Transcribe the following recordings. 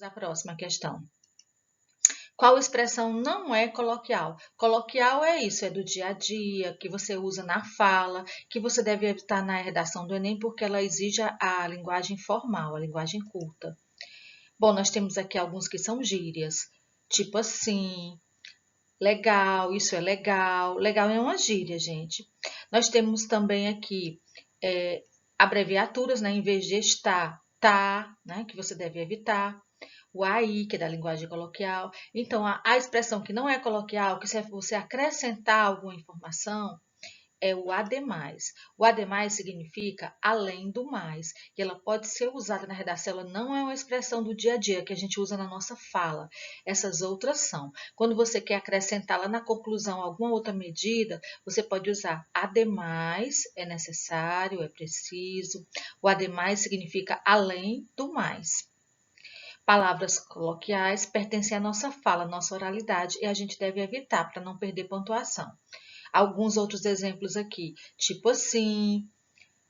Vamos à próxima questão. Qual expressão não é coloquial? Coloquial é isso, é do dia a dia, que você usa na fala, que você deve evitar na redação do Enem, porque ela exige a linguagem formal, a linguagem culta. Bom, nós temos aqui alguns que são gírias, tipo assim, legal, isso é legal. Legal é uma gíria, gente. Nós temos também aqui abreviaturas, né? Em vez de estar, tá, né? Que você deve evitar. O aí, que é da linguagem coloquial. Então, a expressão que não é coloquial, que se você acrescentar alguma informação, é o ademais. O ademais significa além do mais. E ela pode ser usada na redação, ela não é uma expressão do dia a dia que a gente usa na nossa fala. Essas outras são. Quando você quer acrescentar lá na conclusão alguma outra medida, você pode usar ademais, é necessário, é preciso. O ademais significa além do mais. Palavras coloquiais pertencem à nossa fala, à nossa oralidade, e a gente deve evitar para não perder pontuação. Alguns outros exemplos aqui, tipo assim,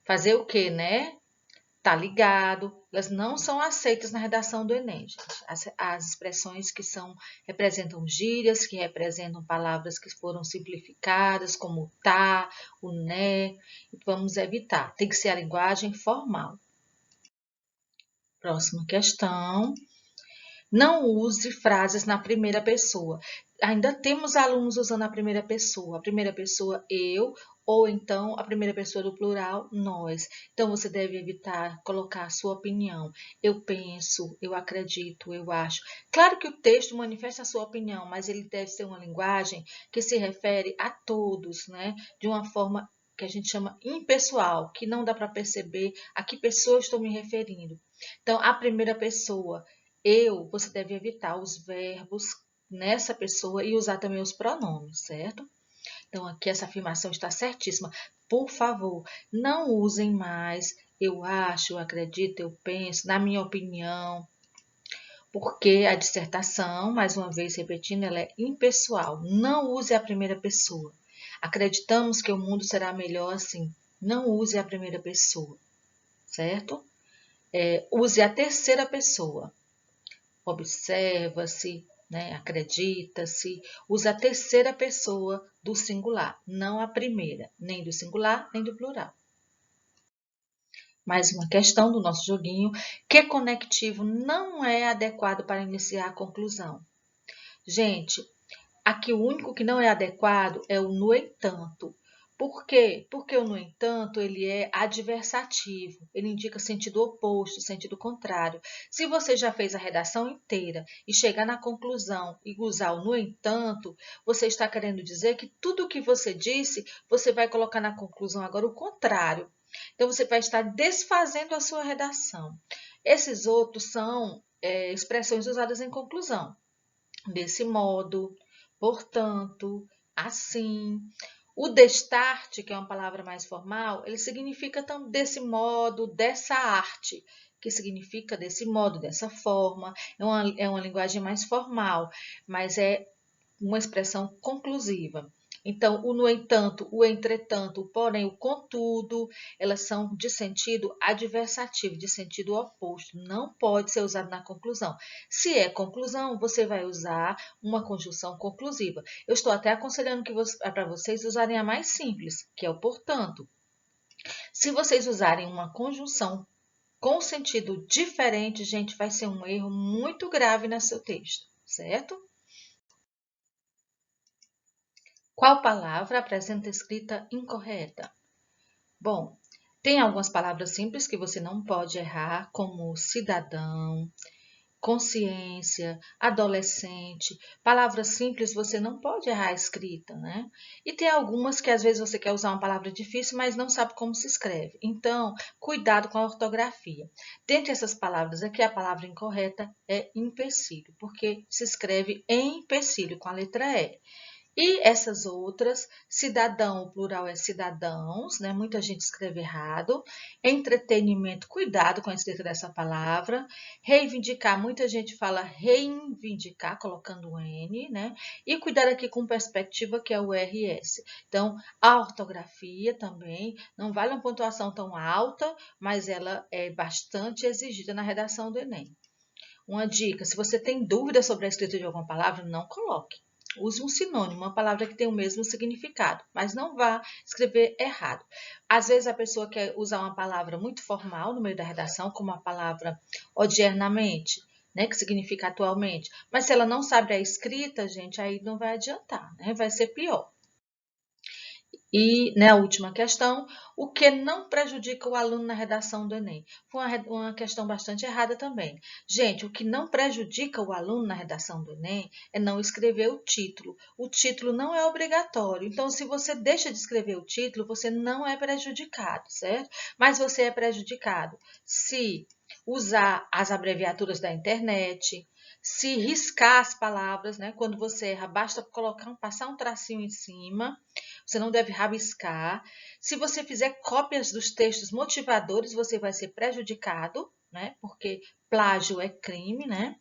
fazer o quê, né? Tá ligado? Elas não são aceitas na redação do Enem, gente. As expressões que representam gírias, que representam palavras que foram simplificadas, como o tá, o né, vamos evitar. Tem que ser a linguagem formal. Próxima questão. Não use frases na primeira pessoa. Ainda temos alunos usando a primeira pessoa. A primeira pessoa, eu, ou então a primeira pessoa do plural, nós. Então, você deve evitar colocar a sua opinião. Eu penso, eu acredito, eu acho. Claro que o texto manifesta a sua opinião, mas ele deve ser uma linguagem que se refere a todos, né? De uma forma que a gente chama impessoal, que não dá para perceber a que pessoa eu estou me referindo. Então, a primeira pessoa, eu, você deve evitar os verbos nessa pessoa e usar também os pronomes, certo? Então, aqui essa afirmação está certíssima. Por favor, não usem mais eu acho, eu acredito, eu penso, na minha opinião, porque a dissertação, mais uma vez repetindo, ela é impessoal. Não use a primeira pessoa. Acreditamos que o mundo será melhor assim. Não use a primeira pessoa, certo? Use a terceira pessoa. Observa-se, né? Acredita-se, usa a terceira pessoa do singular, não a primeira, nem do singular, nem do plural. Mais uma questão do nosso joguinho. Que conectivo não é adequado para iniciar a conclusão? Gente, aqui o único que não é adequado é o no entanto. Por quê? Porque o no entanto, ele é adversativo, ele indica sentido oposto, sentido contrário. Se você já fez a redação inteira e chegar na conclusão e usar o no entanto, você está querendo dizer que tudo o que você disse, você vai colocar na conclusão agora o contrário. Então, você vai estar desfazendo a sua redação. Esses outros são expressões usadas em conclusão. Desse modo, portanto, assim. O destarte, que é uma palavra mais formal, ele significa desse modo, dessa arte, que significa desse modo, dessa forma. É uma linguagem mais formal, mas é uma expressão conclusiva. Então, o no entanto, o entretanto, o porém, o contudo, elas são de sentido adversativo, de sentido oposto. Não pode ser usado na conclusão. Se é conclusão, você vai usar uma conjunção conclusiva. Eu estou até aconselhando para vocês usarem a mais simples, que é o portanto. Se vocês usarem uma conjunção com sentido diferente, gente, vai ser um erro muito grave no seu texto, certo? Qual palavra apresenta escrita incorreta? Bom, tem algumas palavras simples que você não pode errar, como cidadão, consciência, adolescente. Palavras simples você não pode errar a escrita, né? E tem algumas que às vezes você quer usar uma palavra difícil, mas não sabe como se escreve. Então, cuidado com a ortografia. Dentre essas palavras aqui, a palavra incorreta é empecilho, porque se escreve em empecilho com a letra E. E essas outras, cidadão, o plural é cidadãos, né? Muita gente escreve errado. Entretenimento, cuidado com a escrita dessa palavra. Reivindicar, muita gente fala reivindicar, colocando o N, né? E cuidado aqui com perspectiva, que é o RS. Então, a ortografia também não vale uma pontuação tão alta, mas ela é bastante exigida na redação do Enem. uma dica, se você tem dúvida sobre a escrita de alguma palavra, não coloque. Use um sinônimo, uma palavra que tem o mesmo significado, mas não vá escrever errado. Às vezes a pessoa quer usar uma palavra muito formal no meio da redação, como a palavra odiernamente, né, que significa atualmente. Mas se ela não sabe a escrita, gente, aí não vai adiantar, né? Vai ser pior. E, né, a última questão, o que não prejudica o aluno na redação do Enem? Foi uma questão bastante errada também. Gente, o que não prejudica o aluno na redação do Enem é não escrever o título. O título não é obrigatório. Então, se você deixa de escrever o título, você não é prejudicado, certo? Mas você é prejudicado se usar as abreviaturas da internet, se riscar as palavras, né? Quando você erra, basta passar um tracinho em cima. Você não deve rabiscar. Se você fizer cópias dos textos motivadores, você vai ser prejudicado, né? Porque plágio é crime, né?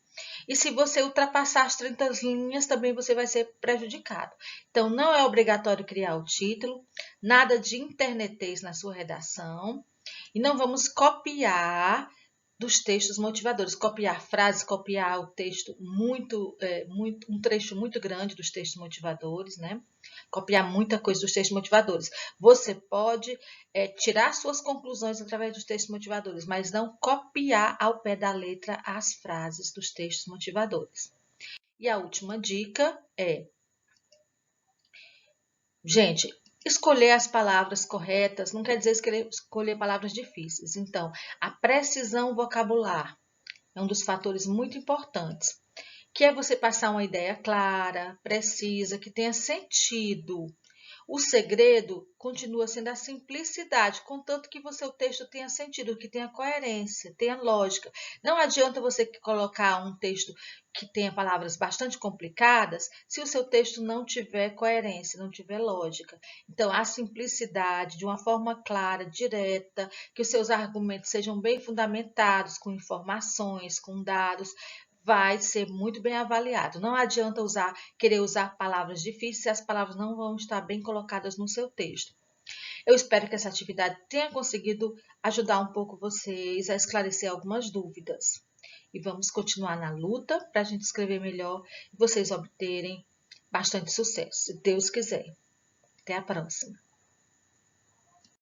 E se você ultrapassar as 30 linhas, também você vai ser prejudicado. Então, não é obrigatório criar o título, nada de internetês na sua redação. E não vamos copiar dos textos motivadores, copiar frases, copiar o texto um trecho muito grande dos textos motivadores, né? Copiar muita coisa dos textos motivadores. Você pode tirar suas conclusões através dos textos motivadores, mas não copiar ao pé da letra as frases dos textos motivadores. E a última dica é, gente, escolher as palavras corretas não quer dizer escolher palavras difíceis. Então, a precisão vocabular é um dos fatores muito importantes, que é você passar uma ideia clara, precisa, que tenha sentido. O segredo continua sendo a simplicidade, contanto que o texto tenha sentido, que tenha coerência, tenha lógica. Não adianta você colocar um texto que tenha palavras bastante complicadas se o seu texto não tiver coerência, não tiver lógica. Então, a simplicidade, de uma forma clara, direta, que os seus argumentos sejam bem fundamentados, com informações, com dados, vai ser muito bem avaliado. Não adianta querer usar palavras difíceis se as palavras não vão estar bem colocadas no seu texto. Eu espero que essa atividade tenha conseguido ajudar um pouco vocês a esclarecer algumas dúvidas. E vamos continuar na luta para a gente escrever melhor e vocês obterem bastante sucesso, se Deus quiser. Até a próxima!